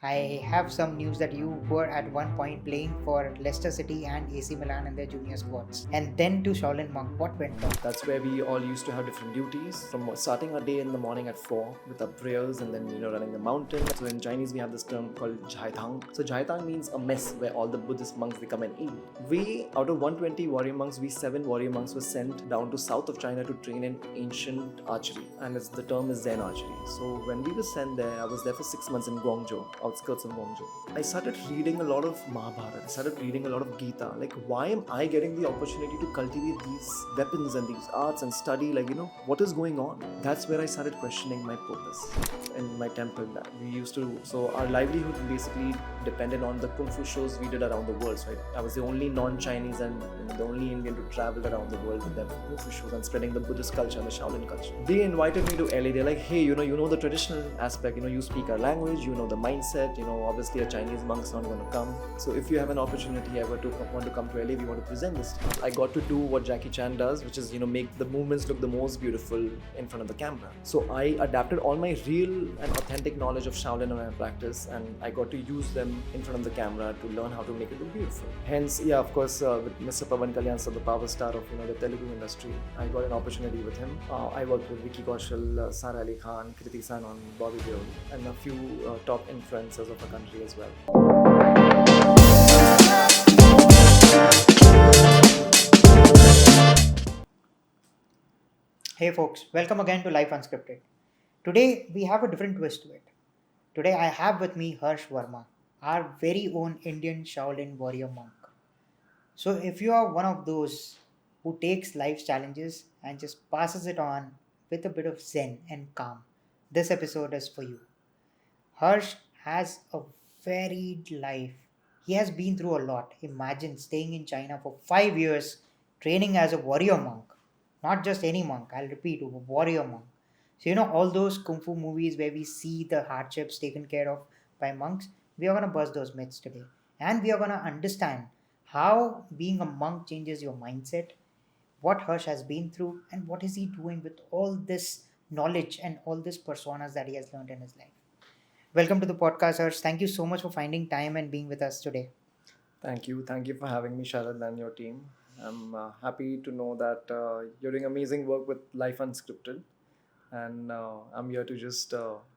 I have some news that you were at one point playing for Leicester City and AC Milan in their junior squads, and then to Shaolin Monk. What went wrong? That's where we all used to have different duties, from starting our day in the morning at 4 with our prayers and then running the mountain. So in Chinese we have this term called Jaitang. So Jaitang means a mess where all the Buddhist monks they come and eat. We out of 120 warrior monks, we 7 warrior monks were sent down to south of China to train in ancient archery, and the term is Zen archery. So when we were sent there, I was there for 6 months in Guangzhou, outskirts of Guangzhou. I started reading a lot of Mahabharata, I started reading a lot of Gita. Like, why am I getting the opportunity to cultivate these weapons and these arts and study, what is going on? That's where I started questioning my purpose in my temple. We used to, so our livelihood basically depended on the Kung Fu shows we did around the world. So I was the only non-Chinese and the only Indian to travel around the world with them Kung Fu shows and spreading the Buddhist culture and the Shaolin culture. They invited me to LA. They're like, hey, you know the traditional aspect, you speak our language, you know the mindset, obviously a Chinese monk's not going to come. So if you have an opportunity ever to want to come to LA, we want to present this. I got to do what Jackie Chan does, which is, make the movements look the most beautiful in front of the camera. So I adapted all my real and authentic knowledge of Shaolin in my practice, and I got to use them in front of the camera to learn how to make it look beautiful. Hence, of course, with Mr. Pawan Kalyan, so the power star of the Telugu industry, I got an opportunity with him. I worked with Vicky Kaushal, Sara Ali Khan, Kriti Sanon, Bobby Deol, and a few top influencers of the country as well. Hey folks, welcome again to Life Unscripted. Today we have a different twist to it. Today I have with me Hurshh Verma, our very own Indian Shaolin Warrior Monk. So if you are one of those who takes life's challenges and just passes it on with a bit of zen and calm, this episode is for you. Hurshh has a varied life. He has been through a lot. Imagine staying in China for 5 years, training as a warrior monk. Not just any monk, I'll repeat, a warrior monk. So, all those kung fu movies where we see the hardships taken care of by monks, we are going to bust those myths today. And we are going to understand how being a monk changes your mindset, what Hurshh has been through, and what is he doing with all this knowledge and all these personas that he has learned in his life. Welcome to the podcast, Hurshh. Thank you so much for finding time and being with us today. Thank you for having me, Sharad, and your team. I'm happy to know that you're doing amazing work with Life Unscripted, and I'm here to just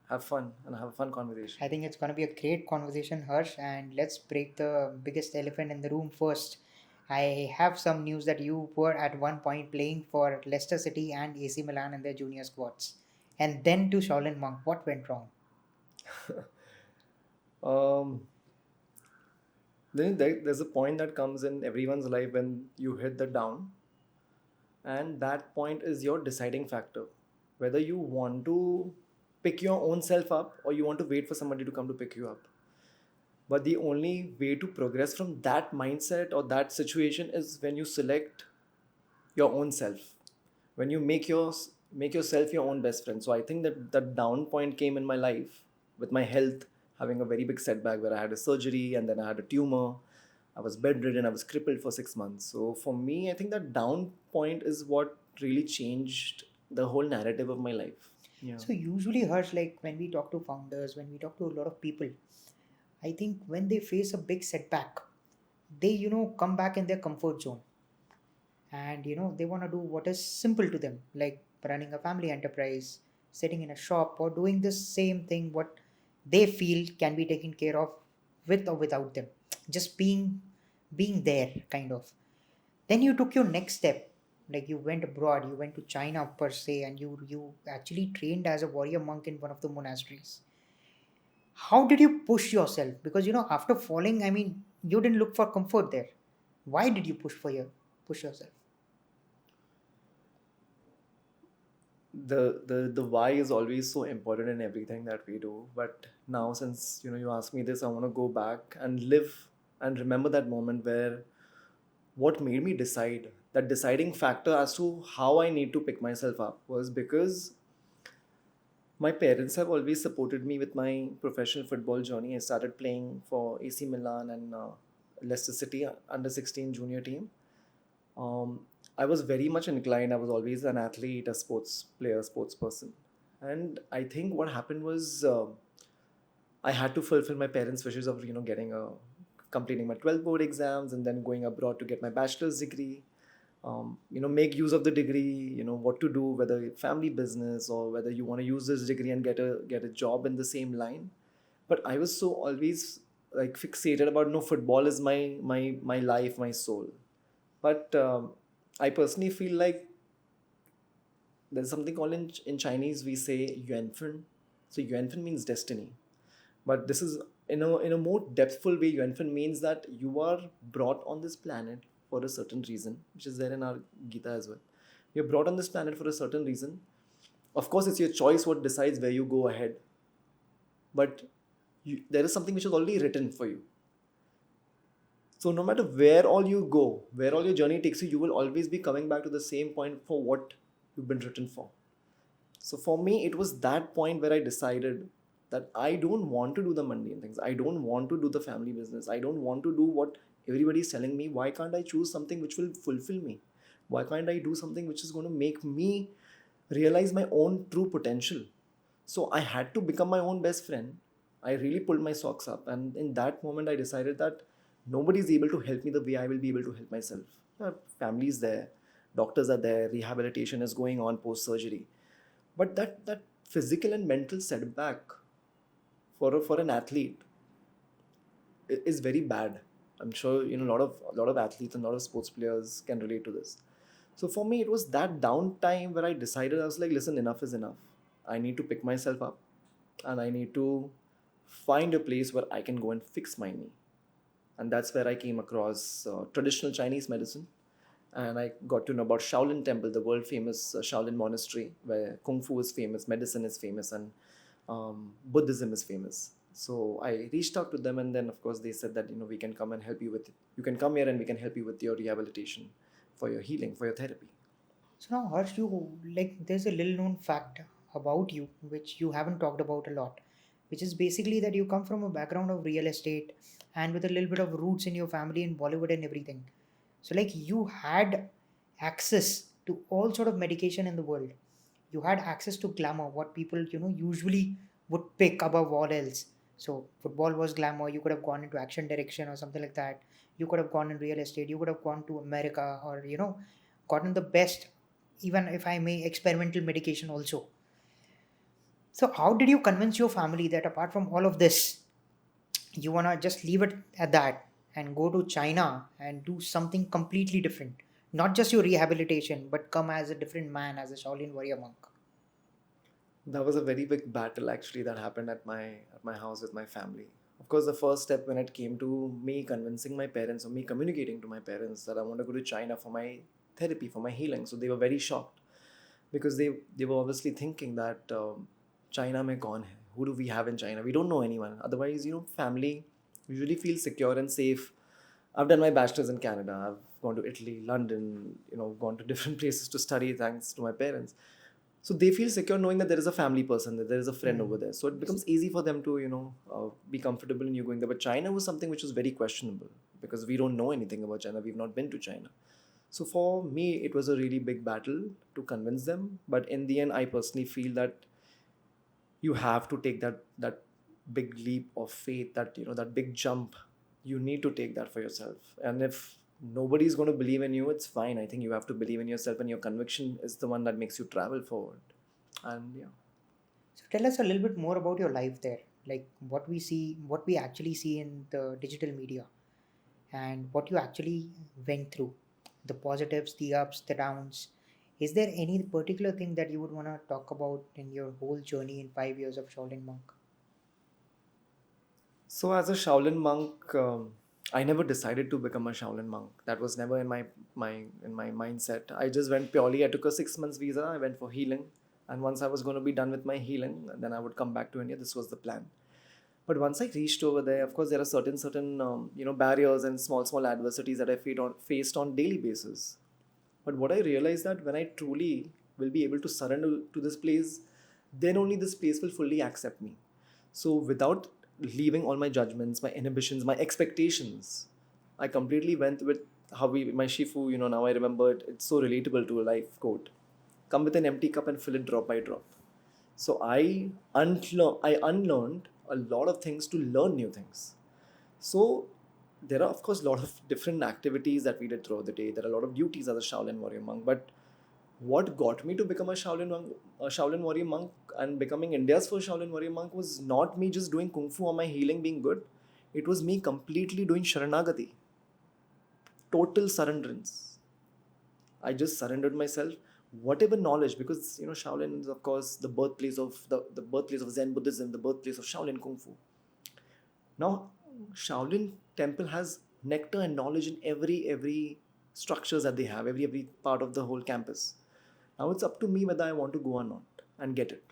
have fun and have a fun conversation. I think it's going to be a great conversation, Hurshh, and let's break the biggest elephant in the room first. I have some news that you were at one point playing for Leicester City and AC Milan in their junior squads, and then to Shaolin Monk. What went wrong? um, there's a point that comes in everyone's life when you hit the down, and that point is your deciding factor. Whether you want to pick your own self up or you want to wait for somebody to come to pick you up. But the only way to progress from that mindset or that situation is when you select your own self, when you make yourself your own best friend. So I think that the down point came in my life with my health having a very big setback where I had a surgery and then I had a tumor. I was bedridden, I was crippled for 6 months. So for me, I think that down point is what really changed the whole narrative of my life. Yeah. So usually, Hursh, like when we talk to founders, when we talk to a lot of people, I think when they face a big setback, they come back in their comfort zone, and they want to do what is simple to them, like running a family enterprise, sitting in a shop, or doing the same thing what they feel can be taken care of with or without them, just being there kind of. Then you took your next step, like you went abroad, you went to China per se, and you actually trained as a warrior monk in one of the monasteries. How did you push yourself? Because after falling, I mean, you didn't look for comfort there. Why did you push yourself? The why is always so important in everything that we do. But now, since you asked me this, I want to go back and live and remember that moment where what made me decide, that deciding factor as to how I need to pick myself up was because my parents have always supported me with my professional football journey. I started playing for AC Milan and Leicester City under 16 junior team. I was very much inclined. I was always an athlete, a sports player, sports person. And I think what happened was I had to fulfill my parents' wishes of getting a completing my 12 board exams and then going abroad to get my bachelor's degree. Make use of the degree. What to do, whether family business or whether you want to use this degree and get a job in the same line. But I was so always like fixated about no, football is my life, my soul. But I personally feel like there's something called in Chinese we say yuanfen. So yuanfen means destiny. But this is in a more depthful way. Yuanfen means that you are brought on this planet for a certain reason, which is there in our Gita as well. You're brought on this planet for a certain reason. Of course, it's your choice what decides where you go ahead. But there is something which is already written for you. So no matter where all you go, where all your journey takes you, you will always be coming back to the same point for what you've been written for. So for me, it was that point where I decided that I don't want to do the mundane things. I don't want to do the family business. I don't want to do what everybody is telling me. Why can't I choose something which will fulfill me? Why can't I do something which is going to make me realize my own true potential? So I had to become my own best friend. I really pulled my socks up. And in that moment, I decided that nobody is able to help me the way I will be able to help myself. Family is there, doctors are there, rehabilitation is going on post surgery. But that physical and mental setback for an athlete is very bad. I'm sure a lot of athletes and a lot of sports players can relate to this. So for me, it was that downtime where I decided, I was like, listen, enough is enough. I need to pick myself up and I need to find a place where I can go and fix my knee. And that's where I came across traditional Chinese medicine. And I got to know about Shaolin Temple, the world famous Shaolin monastery, where Kung Fu is famous, medicine is famous, and Buddhism is famous. So I reached out to them, and then of course they said that we can come and help you with it. You can come here and we can help you with your rehabilitation, for your healing, for your therapy. So now, Harsh, there's a little known fact about you which you haven't talked about a lot, which is basically that you come from a background of real estate and with a little bit of roots in your family in Bollywood and everything. So like you had access to all sort of medication in the world. You had access to glamour, what people usually would pick above all else. So football was glamour. You could have gone into action direction or something like that. You could have gone in real estate. You could have gone to America or gotten the best, even if I may, experimental medication also. So how did you convince your family that apart from all of this, you wanna just leave it at that and go to China and do something completely different? Not just your rehabilitation, but come as a different man, as a Shaolin warrior monk. That was a very big battle actually that happened at my house with my family. Of course, the first step when it came to me convincing my parents or me communicating to my parents that I want to go to China for my therapy, for my healing. So they were very shocked because they were obviously thinking that China mein kaun hai? Who do we have in China? We don't know anyone. Otherwise, family usually feels secure and safe. I've done my bachelor's in Canada. I've gone to Italy, London, gone to different places to study thanks to my parents. So they feel secure knowing that there is a family person, that there is a friend over Mm. there. So it becomes easy for them to, be comfortable in you going there. But China was something which was very questionable because we don't know anything about China. We've not been to China. So for me, it was a really big battle to convince them. But in the end, I personally feel that you have to take that big leap of faith, that big jump. You need to take that for yourself. And if nobody's going to believe in you, it's fine. I think you have to believe in yourself, and your conviction is the one that makes you travel forward. And yeah. So tell us a little bit more about your life there, like what we actually see in the digital media, and what you actually went through, the positives, the ups, the downs. Is there any particular thing that you would want to talk about in your whole journey in 5 years of Shaolin Monk? So as a Shaolin monk, I never decided to become a Shaolin monk. That was never in my mindset. I just went purely. I took a 6 months visa. I went for healing, and once I was going to be done with my healing, then I would come back to India. This was the plan. But once I reached over there, of course, there are certain barriers and small adversities that I faced on daily basis. But what I realized that when I truly will be able to surrender to this place, then only this place will fully accept me. So without leaving all my judgments, my inhibitions, my expectations, I completely went with my Shifu, now I remember it, it's so relatable to a life quote. Come with an empty cup and fill it drop by drop. So I unlearned a lot of things to learn new things. So there are of course a lot of different activities that we did throughout the day. There are a lot of duties as a Shaolin warrior monk. But what got me to become a Shaolin warrior monk and becoming India's first Shaolin warrior monk was not me just doing kung fu or my healing being good. It was me completely doing Sharanagati, total surrenderance. I just surrendered myself, whatever knowledge, because Shaolin is of course the birthplace of the birthplace of Zen Buddhism, the birthplace of Shaolin Kung Fu. Now, Shaolin Temple has nectar and knowledge in every structures that they have, every part of the whole campus. Now it's up to me whether I want to go or not and get it.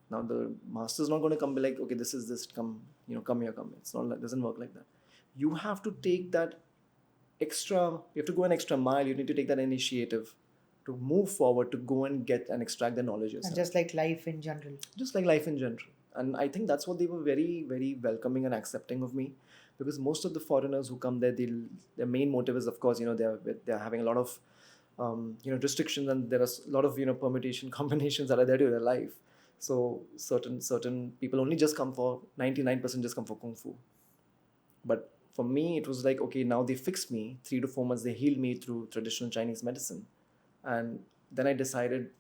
Now the master's not going to come be like, okay, this is this, come, come here, come. It's not like, doesn't work like that. You have to take that you have to go an extra mile. You need to take that initiative to move forward, to go and get and extract the knowledge yourself. And just like life in general. Just like life in general. And I think that's what they were very, very welcoming and accepting of me, because most of the foreigners who come there, their main motive is, of course, they're having a lot of restrictions, and there are a lot of permutation combinations that are there to their life. So certain people only just come for 99% just come for kung fu. But for me, it was like, okay, now they fixed me 3 to 4 months. They healed me through traditional Chinese medicine, and then I decided.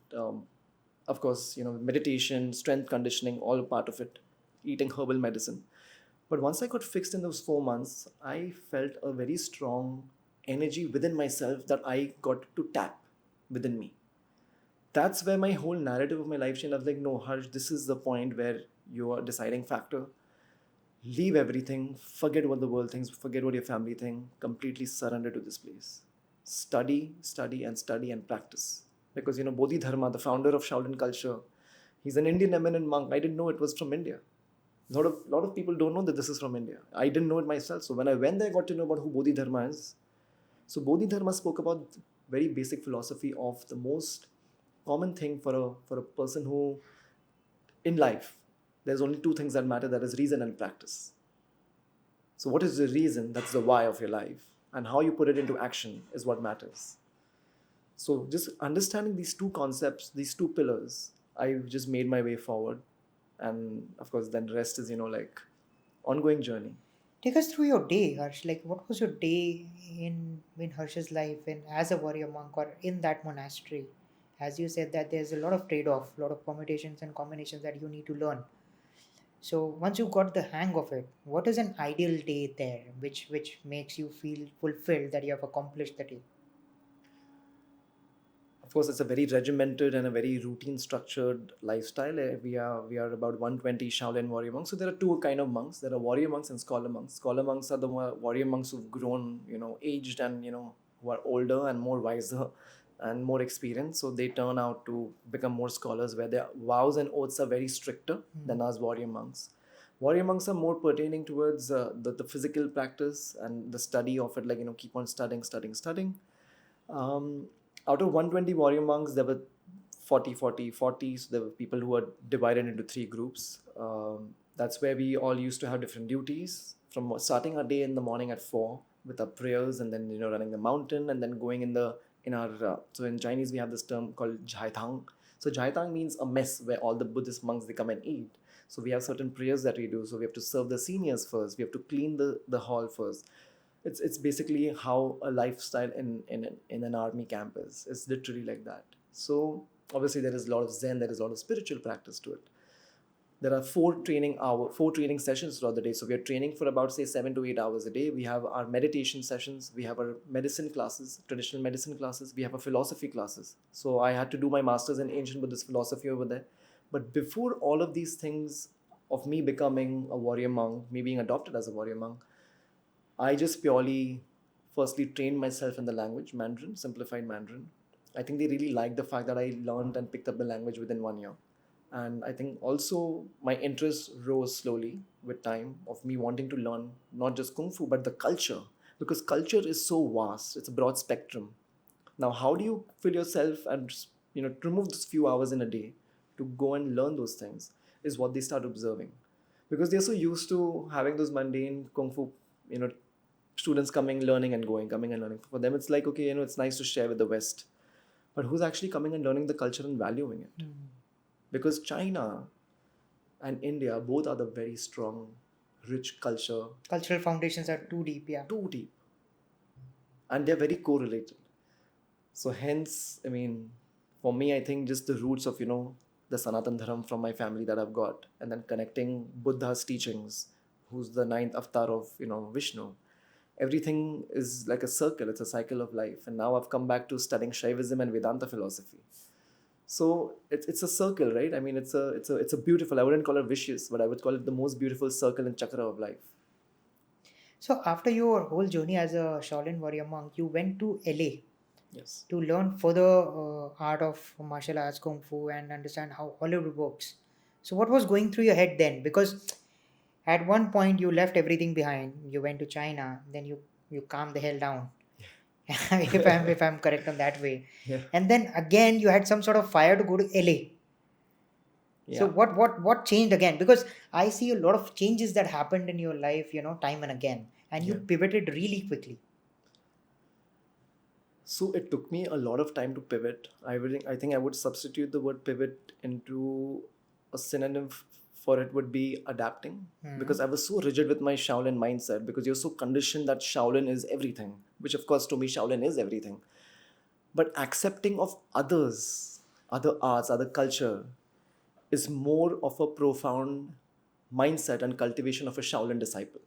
Of course, meditation, strength conditioning, all part of it, eating herbal medicine. But once I got fixed in those 4 months, I felt a very strong energy within myself that I got to tap within me. That's where my whole narrative of my life changed. I was like, no, Harsh, this is the point where you are deciding factor. Leave everything, forget what the world thinks, forget what your family thinks, completely surrender to this place. Study, study, and study and practice. Because Bodhidharma, the founder of Shaolin culture, he's an Indian eminent monk. I didn't know it was from India. A lot of people don't know that this is from India. I didn't know it myself. So when I went there, I got to know about who Bodhidharma is. So Bodhidharma spoke about very basic philosophy of the most common thing for a person who, in life, there's only 2 things that matter, that is reason and practice. So what is the reason? That's the why of your life. And how you put it into action is what matters. So just understanding these 2 concepts, these 2 pillars, I just made my way forward. And of course, then the rest is, like ongoing journey. Take us through your day, Harsh. Like, what was your day in Harsh's life, in as a warrior monk or in that monastery? As you said that there's a lot of trade-off, a lot of permutations and combinations that you need to learn. So once you got the hang of it, what is an ideal day there, which makes you feel fulfilled that you have accomplished the day? Of course, it's a very regimented and a very routine structured lifestyle. We are about 120 Shaolin warrior monks. So there are 2 kind of monks. There are warrior monks and scholar monks. Scholar monks are the warrior monks who've grown, aged, and who are older and more wiser and more experienced. So they turn out to become more scholars, where their vows and oaths are very stricter than us warrior monks. Warrior monks are more pertaining towards the physical practice and the study of it, like keep on studying. Um, Out of 120 warrior monks, there were 40. So there were people who were divided into 3 groups. That's where we all used to have different duties, from starting our day in the morning at 4 with our prayers, and then running the mountain, and then going in our so in Chinese we have this term called Jhaitang. So Jhaitang means a mess where all the Buddhist monks, they come and eat. So we have certain prayers that we do. So we have to serve the seniors first. We have to clean the hall first. It's basically how a lifestyle in an army camp is. It's literally like that. So obviously there is a lot of Zen, there is a lot of spiritual practice to it. There are 4 training sessions throughout the day. So we are training for about, say, 7 to 8 hours a day. We have our meditation sessions. We have our medicine classes, traditional medicine classes. We have our philosophy classes. So I had to do my master's in ancient Buddhist philosophy over there. But before all of these things of me becoming a warrior monk, me being adopted as a warrior monk, I just purely, firstly, trained myself in the language, Mandarin, simplified Mandarin. I think they really liked the fact that I learned and picked up the language within 1 year. And I think also my interest rose slowly with time, of me wanting to learn not just Kung Fu, but the culture. Because culture is so vast, it's a broad spectrum. Now, how do you fill yourself and remove those few hours in a day to go and learn those things is what they start observing. Because they're so used to having those mundane Kung Fu, students coming, learning and going, coming and learning. For them, it's like, okay, it's nice to share with the West. But who's actually coming and learning the culture and valuing it? Because China, and India, both are the very strong, rich culture, Cultural foundations are too deep, yeah. too deep, and they're very correlated. So hence, I mean, for me, I think just the roots of the Sanatan Dharam from my family that I've got, and then connecting Buddha's teachings, who's the ninth avatar of Vishnu. Everything is like a circle. It's a cycle of life, and now I've come back to studying Shaivism and Vedanta philosophy. So it's a circle, right? I mean, it's a beautiful. I wouldn't call it vicious, but I would call it the most beautiful circle and chakra of life. So after your whole journey as a Shaolin warrior monk, you went to LA Yes. to learn further art of martial arts, kung fu, and understand how Hollywood works. So what was going through your head then? Because at one point you left everything behind. You went to China, then you calmed the hell down. if I'm correct on that way. Yeah. And then again you had some sort of fire to go to LA. So Yeah. what changed again? Because I see a lot of changes that happened in your life, time and again, and you Yeah. pivoted really quickly. So it took me a lot of time to pivot. I think I would substitute the word pivot into a synonym for it would be adapting, because I was so rigid with my Shaolin mindset, because you're so conditioned that Shaolin is everything, which of course to me Shaolin is everything. But accepting of others, other arts, other culture is more of a profound mindset and cultivation of a Shaolin disciple.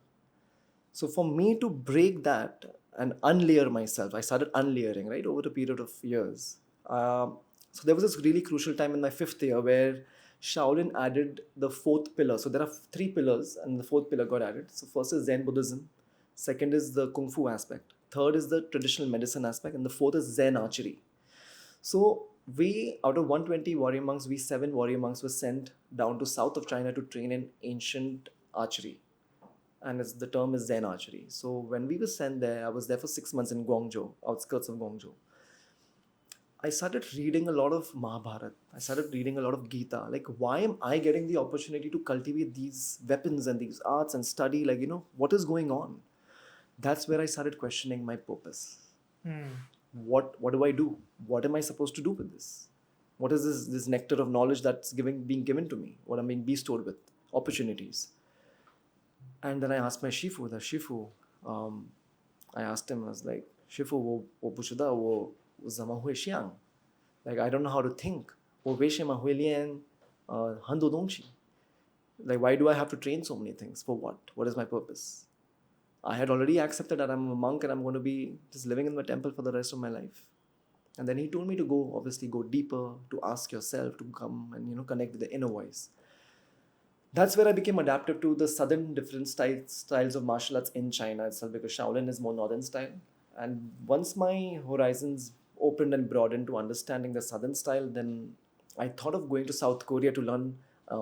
So for me to break that and unlayer myself, I started unlayering, right, over a period of years. So there was this really crucial time in my fifth year where Shaolin added the fourth pillar. So there are three pillars, and the fourth pillar got added. So first is Zen Buddhism, second is the Kung Fu aspect, third is the traditional medicine aspect, and the fourth is Zen archery. So we, out of 120 warrior monks, we 7 warrior monks were sent down to south of China to train in ancient archery, and the term is Zen archery. So when we were sent there, I was there for 6 months in Guangzhou, outskirts of Guangzhou. I started reading a lot of Mahabharata. I started reading a lot of Gita. Like, why am I getting the opportunity to cultivate these weapons and these arts and study? Like, what is going on? That's where I started questioning my purpose. What do I do? What am I supposed to do with this? What is this nectar of knowledge that's being given to me? What I'm being bestowed with? Opportunities. And then I asked my Shifu, I asked him, I was like, Shifu, wo puchuda, wo zama hui xiang. Like, I don't know how to think. Wo weishe ma hui lian, hando dongxi. Like, why do I have to train so many things? For what? What is my purpose? I had already accepted that I'm a monk and I'm going to be just living in my temple for the rest of my life. And then he told me to go deeper, to ask yourself, to come and, connect with the inner voice. That's where I became adaptive to the southern different styles of martial arts in China itself, because Shaolin is more northern style. And once my horizons opened and broadened to understanding the southern style, then I thought of going to South Korea to learn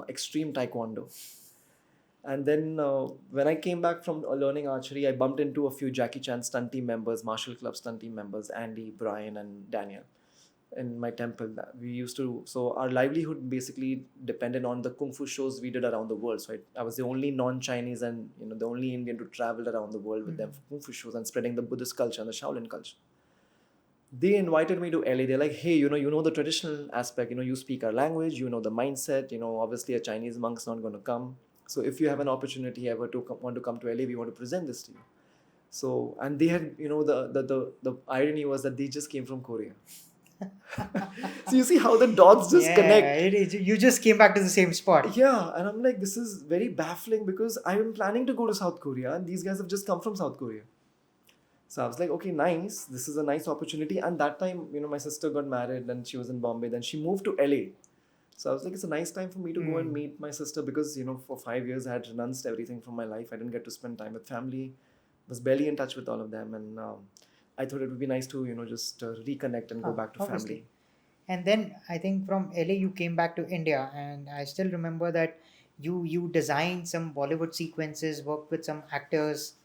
extreme taekwondo. And then when I came back from learning archery, I bumped into a few Jackie Chan stunt team members, martial club stunt team members, Andy, Brian, and Daniel, in my temple. We used to, so our livelihood basically depended on the kung fu shows we did around the world. So I was the only non-Chinese and the only Indian to travel around the world with them for kung fu shows and spreading the Buddhist culture and the Shaolin culture. They invited me to LA. They're like, hey, you know the traditional aspect. You speak our language. You know the mindset. Obviously a Chinese monk's not going to come. So if you have an opportunity ever to want to come to LA, we want to present this to you. So, and they had, the irony was that they just came from Korea. So you see how the dots just connect. You just came back to the same spot. Yeah, and I'm like, this is very baffling, because I am planning to go to South Korea and these guys have just come from South Korea. So I was like, okay, nice. This is a nice opportunity. And that time, my sister got married and she was in Bombay. Then she moved to LA. So I was like, it's a nice time for me to go and meet my sister, because, for 5 years I had renounced everything from my life. I didn't get to spend time with family, was barely in touch with all of them. And I thought it would be nice to, just reconnect and go back to Obviously. family. And then I think from LA you came back to India, and I still remember that you designed some Bollywood sequences, worked with some actors,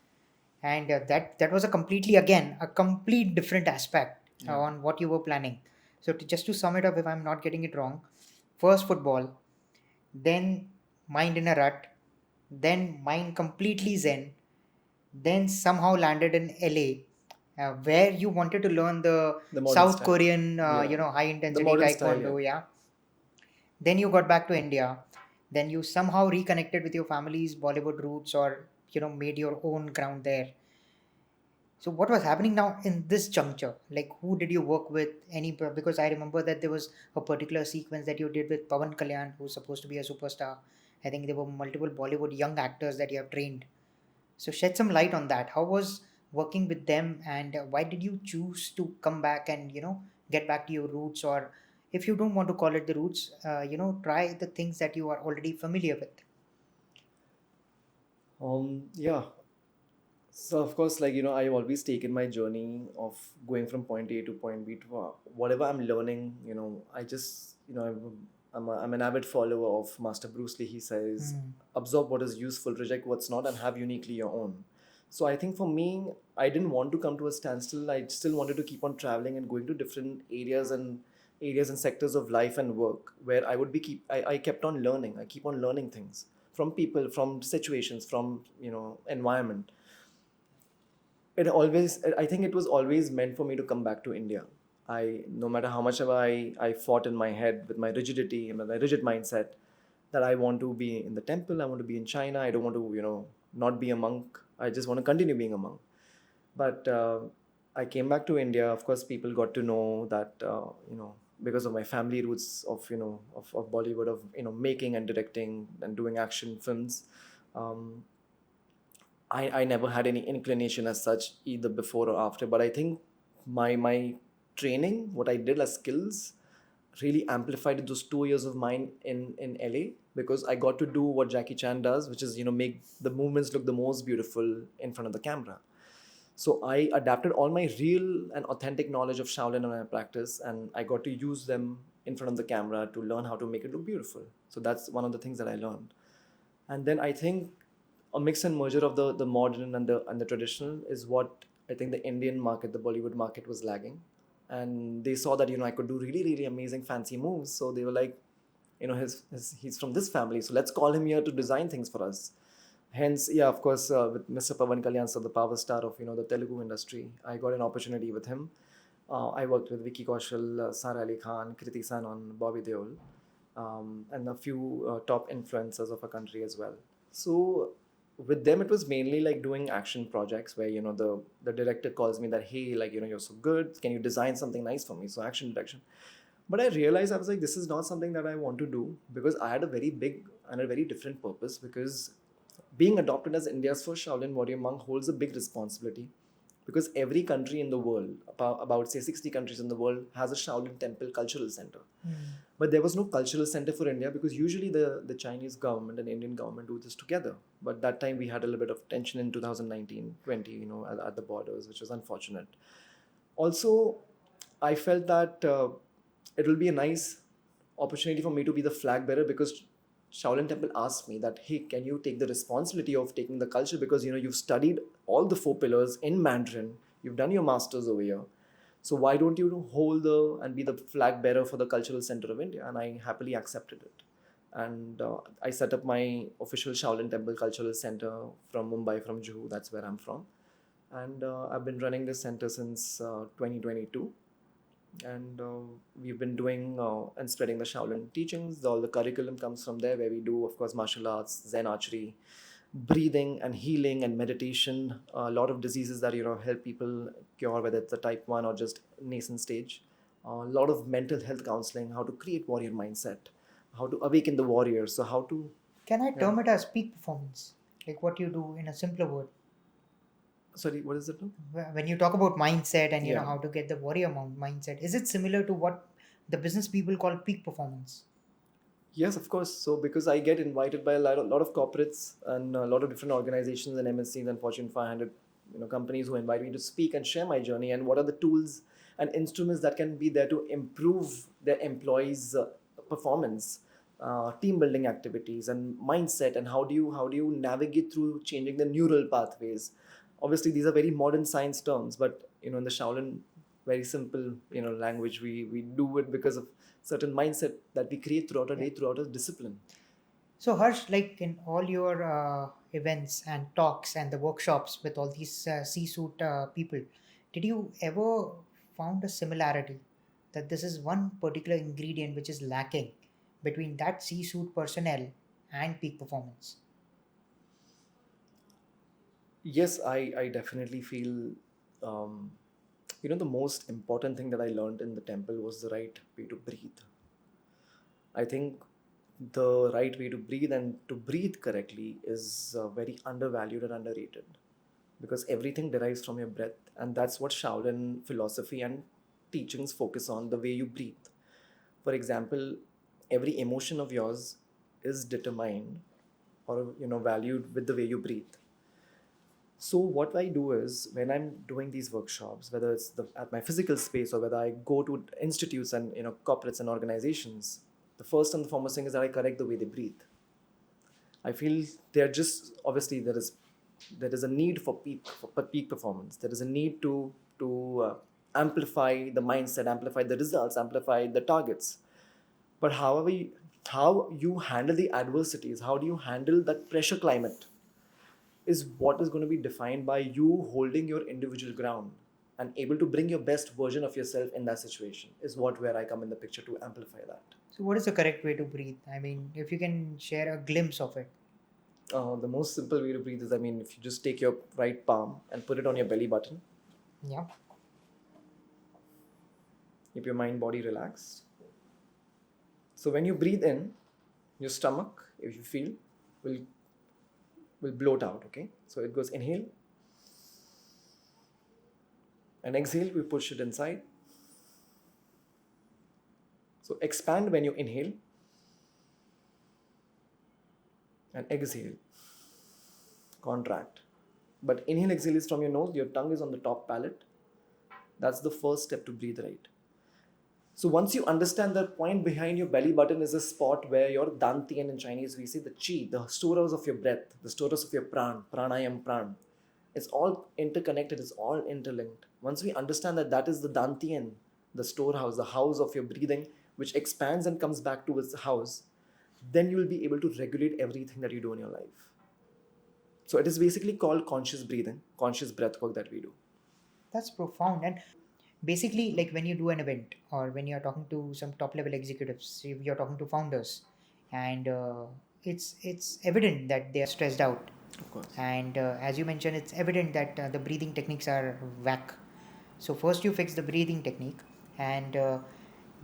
and that was a complete different aspect on what you were planning. So just to sum it up, if I'm not getting it wrong, first football, then mind in a rut, then mind completely zen, then somehow landed in LA, where you wanted to learn the The modern South style. Korean, Yeah. high The intensity modern style, taekwondo. Yeah. Then you got back to India. Then you somehow reconnected with your family's Bollywood roots, or made your own ground there. So what was happening now in this juncture? Like, who did you work with? Because I remember that there was a particular sequence that you did with Pawan Kalyan, who's supposed to be a superstar. I think there were multiple Bollywood young actors that you have trained. So shed some light on that. How was working with them, and why did you choose to come back and get back to your roots, or if you don't want to call it the roots, try the things that you are already familiar with. Yeah. So of course, like I've always taken my journey of going from point A to point B to whatever I'm learning. I just I'm an avid follower of Master Bruce Lee. He says, Hmm. absorb what is useful, reject what's not, and have uniquely your own. So I think for me, I didn't want to come to a standstill. I still wanted to keep on traveling and going to different areas and sectors of life and work where I would be I kept on learning. I keep on learning things from people, from situations, from environment. I think it was always meant for me to come back to India. I No matter how much ever I fought in my head with my rigidity and my rigid mindset that I want to be in the temple, I want to be in China, I don't want to not be a monk, I just want to continue being a monk. But I came back to India. Of course, people got to know that because of my family roots of of Bollywood, of making and directing and doing action films. um, I never had any inclination as such either before or after, but I think my training, what I did as skills, really amplified those 2 years of mine in LA, because I got to do what Jackie Chan does, which is make the movements look the most beautiful in front of the camera. So I adapted all my real and authentic knowledge of Shaolin in my practice, and I got to use them in front of the camera to learn how to make it look beautiful. So that's one of the things that I learned. And then I think a mix and merger of the modern and the traditional is what I think the Indian market, the Bollywood market, was lagging. And they saw that I could do really really amazing fancy moves, so they were like, he's from this family, so let's call him here to design things for us. Hence, yeah, of course, with Mr. Pavan Kalyan, so the power star of the Telugu industry, I got an opportunity with him. I worked with Vicky Kaushal, Sara Ali Khan, Kriti Sanon, Bobby Deol, and a few top influencers of our country as well. So with them, it was mainly like doing action projects where the director calls me that, hey, like you're so good, can you design something nice for me? So action direction. But I realized, I was like, this is not something that I want to do, because I had a very big and a very different purpose. Because being adopted as India's first Shaolin Warrior Monk holds a big responsibility, because every country in the world, about say 60 countries in the world, has a Shaolin Temple cultural center. Hmm. But there was no cultural center for India, because usually the Chinese government and Indian government do this together. But that time we had a little bit of tension in 2019-20, at the borders, which was unfortunate. Also, I felt that it will be a nice opportunity for me to be the flag bearer, because Shaolin Temple asked me that, hey, can you take the responsibility of taking the culture, because you've studied all the four pillars in Mandarin, you've done your masters over here, so why don't you hold the and be the flag bearer for the cultural center of India? And I happily accepted it, and I set up my official Shaolin Temple cultural center from Mumbai, from Juhu. That's where I'm from, and I've been running this center since 2022, and we've been doing and spreading the Shaolin teachings. All the curriculum comes from there, where we do, of course, martial arts, Zen archery, breathing and healing and meditation. A lot of diseases that help people cure, whether it's a type 1 or just nascent stage. A lot of mental health counseling, how to create warrior mindset, how to awaken the warrior. So how to Can I yeah. term it as peak performance? Like what you do in a simpler word. Sorry, what is it now? When you talk about mindset and Yeah. how to get the warrior mindset, is it similar to what the business people call peak performance? Yes, of course. So because I get invited by a lot of corporates and a lot of different organizations and MNCs and Fortune 500 companies, who invite me to speak and share my journey, and what are the tools and instruments that can be there to improve their employees' performance, team building activities and mindset, and how do you navigate through changing the neural pathways. Obviously, these are very modern science terms, but in the Shaolin, very simple language, we do it because of certain mindset that we create throughout our Yeah. day, throughout our discipline. So, Harsh, like in all your events and talks and the workshops with all these C-suite people, did you ever found a similarity that this is one particular ingredient which is lacking between that C-suite personnel and peak performance? Yes, I definitely feel, um, the most important thing that I learned in the temple was the right way to breathe. I think the right way to breathe and to breathe correctly is very undervalued and underrated, because everything derives from your breath, and that's what Shaolin philosophy and teachings focus on, the way you breathe. For example, every emotion of yours is determined or valued with the way you breathe. So what I do is, when I'm doing these workshops, whether it's at my physical space or whether I go to institutes and corporates and organizations, the first and the foremost thing is that I correct the way they breathe. I feel they're just, obviously there is a need for peak performance. There is a need to amplify the mindset, amplify the results, amplify the targets. But how you handle the adversities, how do you handle that pressure climate, is what is going to be defined by you holding your individual ground and able to bring your best version of yourself in that situation, is what where I come in the picture to amplify that. So, what is the correct way to breathe? I mean, if you can share a glimpse of it. The most simple way to breathe is, I mean, if you just take your right palm and put it on your belly button, Yeah. keep your mind body relaxed. So when you breathe in, your stomach, if you feel, will will bloat out. Okay, so it goes inhale and exhale. We push it inside. So expand when you inhale and exhale. Contract. But inhale, exhale is from your nose. Your tongue is on the top palate. That's the first step to breathe right. So once you understand the point behind your belly button is a spot where your dantian, in Chinese we say the chi, the storehouse of your breath, the storehouse of your pranayam pran. It's all interconnected, it's all interlinked. Once we understand that that is the dantian, the storehouse, the house of your breathing, which expands and comes back to its house, then you will be able to regulate everything that you do in your life. So it is basically called conscious breathing, conscious breath work that we do. That's profound. And basically, like when you do an event or when you're talking to some top level executives, if you're talking to founders, and it's evident that they are stressed out. Of course. And as you mentioned, it's evident that the breathing techniques are whack. So first you fix the breathing technique, and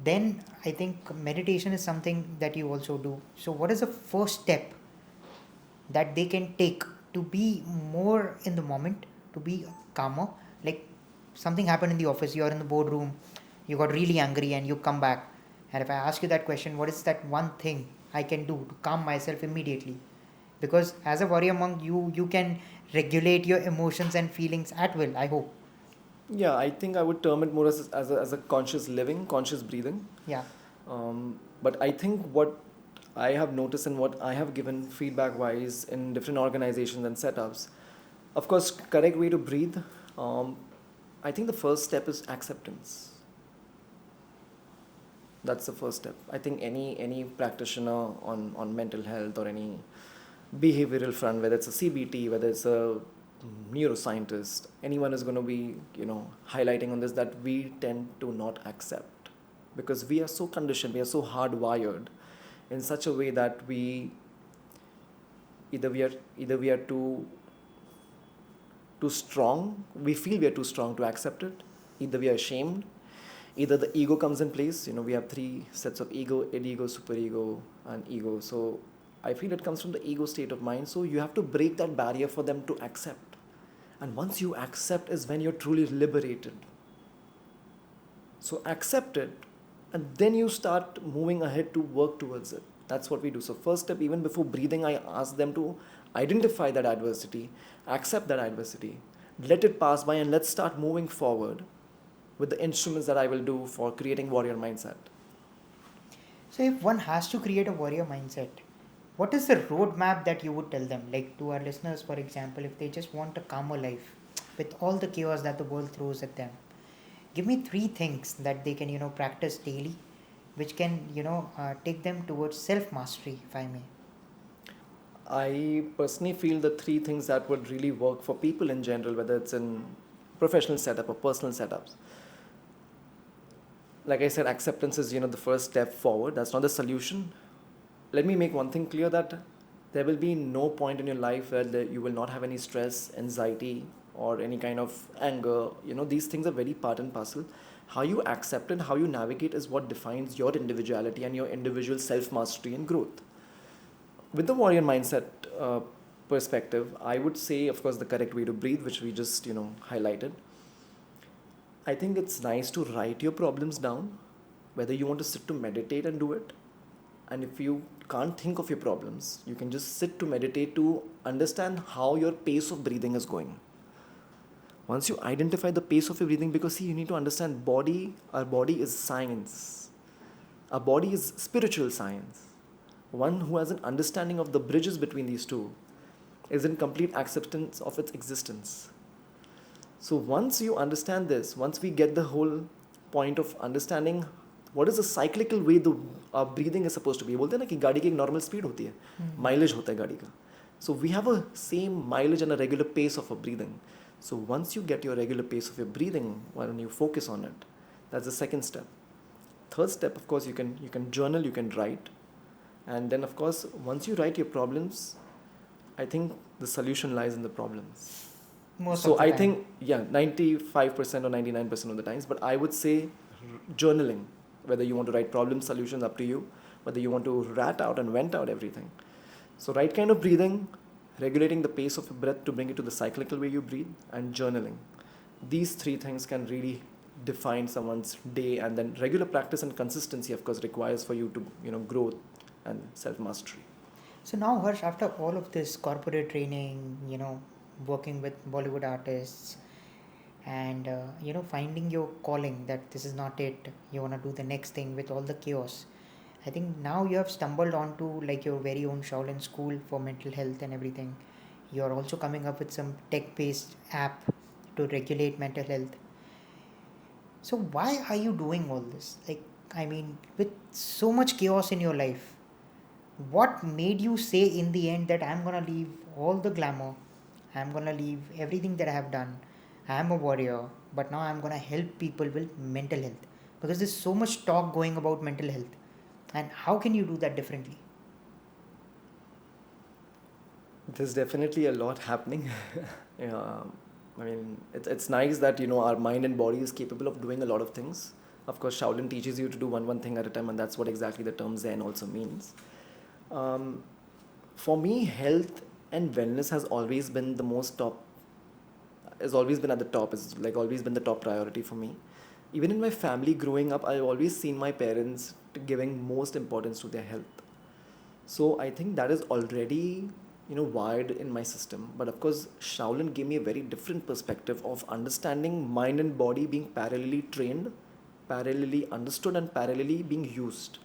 then I think meditation is something that you also do. So what is the first step that they can take to be more in the moment, to be calmer? Like something happened in the office, you're in the boardroom, you got really angry and you come back, and if I ask you that question, what is that one thing I can do to calm myself immediately? Because as a warrior monk, you can regulate your emotions and feelings at will, I hope. Yeah, I think I would term it more as a conscious living, conscious breathing. Yeah. But I think what I have noticed and what I have given feedback wise in different organizations and setups, of course, correct way to breathe. Um, I think the first step is acceptance. That's the first step. I think any practitioner on mental health or any behavioral front, whether it's a CBT, whether it's a neuroscientist, anyone is going to be highlighting on this, that we tend to not accept, because we are so conditioned, we are so hardwired in such a way that we are too strong. We feel we are too strong to accept it. Either we are ashamed, either the ego comes in place. We have three sets of ego: id ego, superego, and ego. So I feel it comes from the ego state of mind. So you have to break that barrier for them to accept. And once you accept is when you're truly liberated. So accept it, and then you start moving ahead to work towards it. That's what we do. So first step, even before breathing, I ask them to identify that adversity, accept that adversity, let it pass by, and let's start moving forward with the instruments that I will do for creating warrior mindset. So if one has to create a warrior mindset, what is the roadmap that you would tell them? Like to our listeners, for example, if they just want a calmer life with all the chaos that the world throws at them, give me three things that they can, practice daily, which can, take them towards self mastery, if I may. I personally feel the three things that would really work for people in general, whether it's in professional setup or personal setups. Like I said, acceptance is the first step forward. That's not the solution. Let me make one thing clear, that There will be no point in your life where you will not have any stress, anxiety, or any kind of anger. These things are very part and parcel. How you accept and how you navigate is what defines your individuality and your individual self mastery and growth. With the warrior mindset uh, perspective, I would say, of course, the correct way to breathe, which we just highlighted. I think it's nice to write your problems down, whether you want to sit to meditate and do it. And if you can't think of your problems, you can just sit to meditate to understand how your pace of breathing is going. Once you identify the pace of your breathing, because see, you need to understand our body is science. Our body is spiritual science. One who has an understanding of the bridges between these two is in complete acceptance of its existence. So once you understand this, once we get the whole point of understanding what is the cyclical way the breathing is supposed to be, बोलते हैं ना कि गाड़ी की एक normal speed होती है, mileage होता है गाड़ी का. So we have a same mileage and a regular pace of our breathing. So once you get your regular pace of your breathing, when you focus on it, that's the second step. Third step, of course, you can journal, you can write, and then of course once you write your problems, I think the solution lies in the problems. Most So of the I time. think 95% or 99% of the times, but I would say journaling, whether you want to write problem solutions, up to you, whether you want to rat out and vent out everything. So right kind of breathing, regulating the pace of your breath to bring it to the cyclical way you breathe, and journaling. These three things can really define someone's day, and then regular practice and consistency, of course, requires for you to grow and self-mastery. So now, Harsh, after all of this corporate training, working with Bollywood artists, and finding your calling, that this is not it, you want to do the next thing with all the chaos. I think now you have stumbled onto like your very own Shaolin school for mental health and everything. You're also coming up with some tech-based app to regulate mental health. So why are you doing all this? Like, I mean, with so much chaos in your life, what made you say in the end that I'm gonna leave all the glamour, I'm gonna leave everything that I have done, I'm a warrior, but now I'm gonna help people with mental health? Because there's so much talk going about mental health, and how can you do that differently? There's definitely a lot happening. Yeah, I mean, it's nice that our mind and body is capable of doing a lot of things. Of course, Shaolin teaches you to do one thing at a time, and that's what exactly the term Zen also means. Um, for me, health and wellness has always been has always been at the top. It's like always been the top priority for me. Even in my family growing up, I've always seen my parents giving most importance to their health. So I think that is already wired in my system. But of course, Shaolin gave me a very different perspective of understanding mind and body being parallelly trained, parallelly understood, and parallelly being used.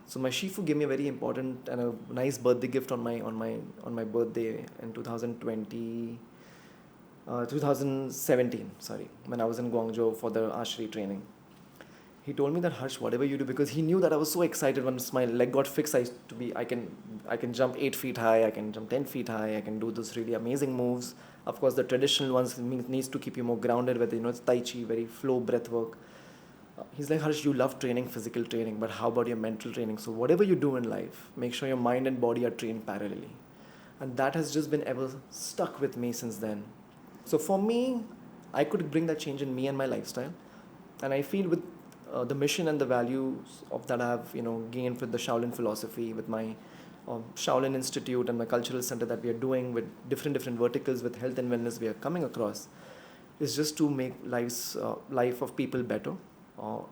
So my Shifu gave me a very important and a nice birthday gift on my birthday in 2017, sorry, when I was in Guangzhou for the archery training. He told me that, Harsh, whatever you do, because he knew that I was so excited once my leg got fixed. I can jump 8 feet high, I can jump 10 feet high, I can do those really amazing moves. Of course, the traditional ones needs to keep you more grounded, whether it's Tai Chi, very flow breath work. He's like, Harsh, you love training, physical training, but how about your mental training? So whatever you do in life, make sure your mind and body are trained parallelly. And that has just been ever stuck with me since then. So for me, I could bring that change in me and my lifestyle. And I feel with the mission and the values of that I have gained with the Shaolin philosophy, with my Shaolin Institute and my cultural center that we are doing with different verticals with health and wellness we are coming across, is just to make life of people better,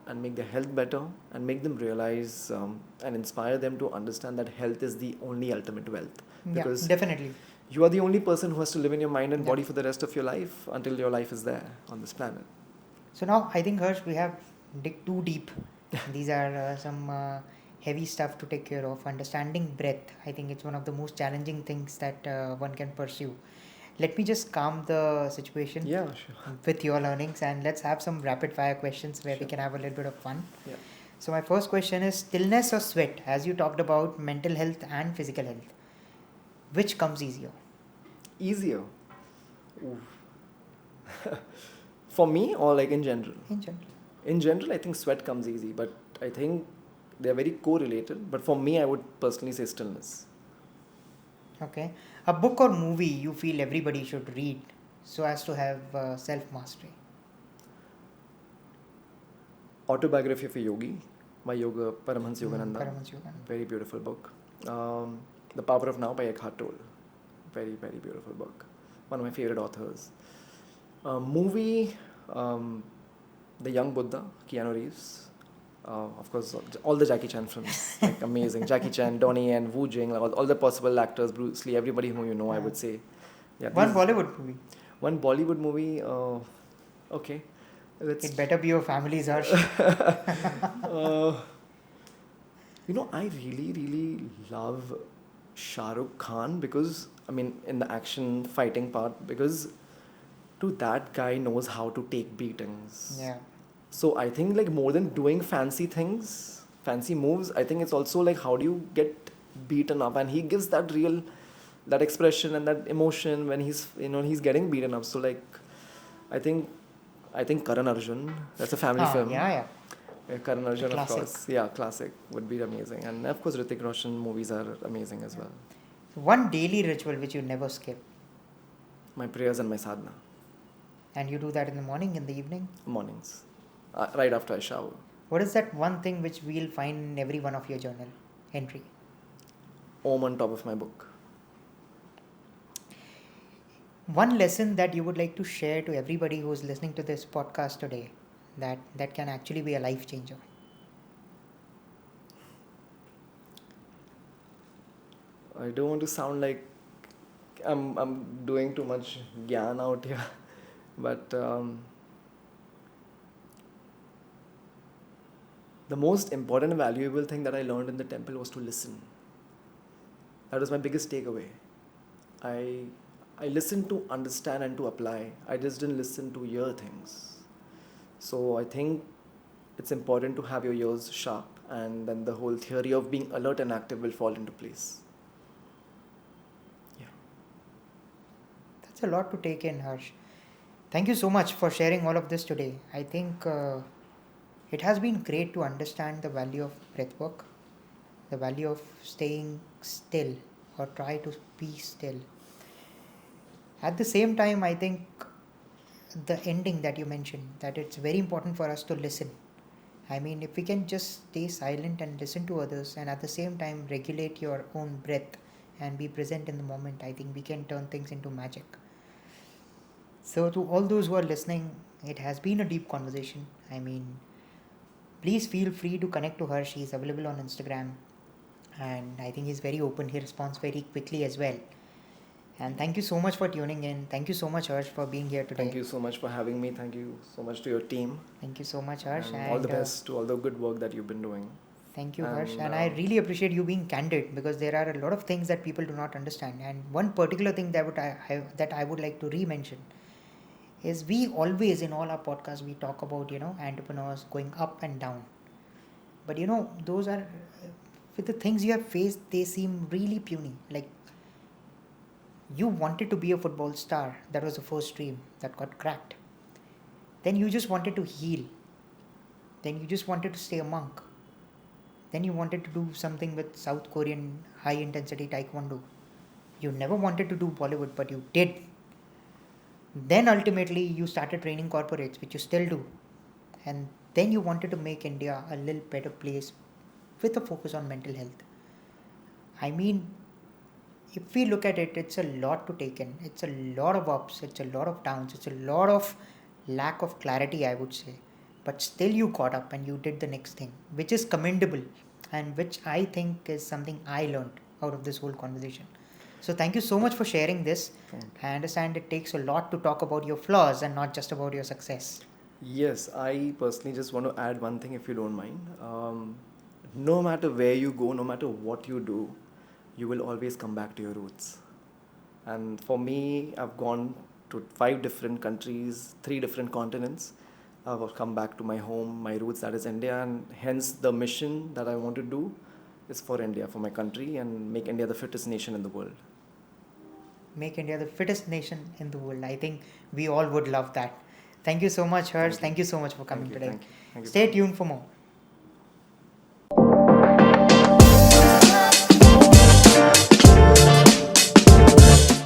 and make their health better, and make them realize and inspire them to understand that health is the only ultimate wealth. Because Yeah, definitely. you are the only person who has to live in your mind and Yeah. body for the rest of your life until your life is there on this planet. So now I think, Harsh, we have dig too deep. These are some heavy stuff to take care of. Understanding breath, I think it's one of the most challenging things that one can pursue. Let me just calm the situation Yeah, sure. with your learnings, and let's have some rapid fire questions where we Sure. can have a little bit of fun. Yeah. So my first question is stillness or sweat? As you talked about mental health and physical health, which comes easier? Easier. Ooh. For me, or like in general? In general. In general, I think sweat comes easy, but I think they're very correlated. But for me, I would personally say stillness. Okay. A book or movie you feel everybody should read so as to have self mastery. Autobiography of a Yogi by Paramahansa Yogananda. Paramahansa Yogananda. Very beautiful book. The Power of Now by Eckhart Tolle. Very, very beautiful book. One of my favorite authors. Movie, The Young Buddha, Keanu Reeves. Of course, all the Jackie Chan films, like amazing. Jackie Chan, Donnie Yen, Wu Jing, like all the possible actors, Bruce Lee, everybody who you know, I would say. Yeah, One Bollywood movie. One Bollywood movie, okay. It better be your family's Hursh. I really, really love Shah Rukh Khan because, in the action fighting part, because that guy knows how to take beatings. Yeah. So I think like more than doing fancy things, fancy moves, I think it's also like how do you get beaten up, and he gives that expression and that emotion when he's getting beaten up. So like, I think Karan Arjun, that's a family film. Yeah. Karan Arjun, of Classic. course. Yeah, classic would be amazing. And of course, Hrithik Roshan movies are amazing as well. One daily ritual which you never skip. My prayers and my sadhana. And you do that in the morning, in the evening? Mornings. Right after I shower. What is that one thing which we'll find in every one of your journal entry? Om on top of my book. One lesson that you would like to share to everybody who is listening to this podcast today that can actually be a life changer. I don't want to sound like I'm doing too much gyan out here, but the most important and valuable thing that I learned in the temple was to listen. That was my biggest takeaway. I listened to understand and to apply. I just didn't listen to hear things. So I think it's important to have your ears sharp, and then the whole theory of being alert and active will fall into place. Yeah. That's a lot to take in, Hursh. Thank you so much for sharing all of this today. I think it has been great to understand the value of breathwork, the value of staying still or try to be still. At the same time, I think the ending that you mentioned, that it's very important for us to listen. I mean, if we can just stay silent and listen to others and at the same time regulate your own breath and be present in the moment, I think we can turn things into magic. So, to all those who are listening, it has been a deep conversation. I mean, please feel free to connect to Hursh. He's available on Instagram, and I think he's very open. He responds very quickly as well. And thank you so much for tuning in. Thank you so much, Hursh, for being here today. Thank you so much for having me. Thank you so much to your team. Thank you so much, Hursh. And all the best to all the good work that you've been doing. Thank you, Hursh. And I really appreciate you being candid, because there are a lot of things that people do not understand. And one particular thing that I would like to re-mention is we always, in all our podcasts, we talk about, entrepreneurs going up and down. But, those are, with the things you have faced, they seem really puny. Like, you wanted to be a football star. That was the first dream that got cracked. Then you just wanted to heal. Then you just wanted to stay a monk. Then you wanted to do something with South Korean high intensity taekwondo. You never wanted to do Bollywood, but you did. Then ultimately you started training corporates, which you still do. And then you wanted to make India a little better place with a focus on mental health. I mean, if we look at it, it's a lot to take in. It's a lot of ups, it's a lot of downs, it's a lot of lack of clarity, I would say. But still you caught up and you did the next thing, which is commendable and which I think is something I learned out of this whole conversation. So thank you so much for sharing this. I understand it takes a lot to talk about your flaws and not just about your success. Yes, I personally just want to add one thing, if you don't mind. No matter where you go, no matter what you do, you will always come back to your roots. And for me, I've gone to 5 different countries, 3 different continents. I've come back to my home, my roots, that is India, and hence the mission that I want to do is for India, for my country, and make India the fittest nation in the world. Make India the fittest nation in the world. I think we all would love that. Thank you so much, Hursh. Thank you so much for coming today. Thank you. Stay tuned for more.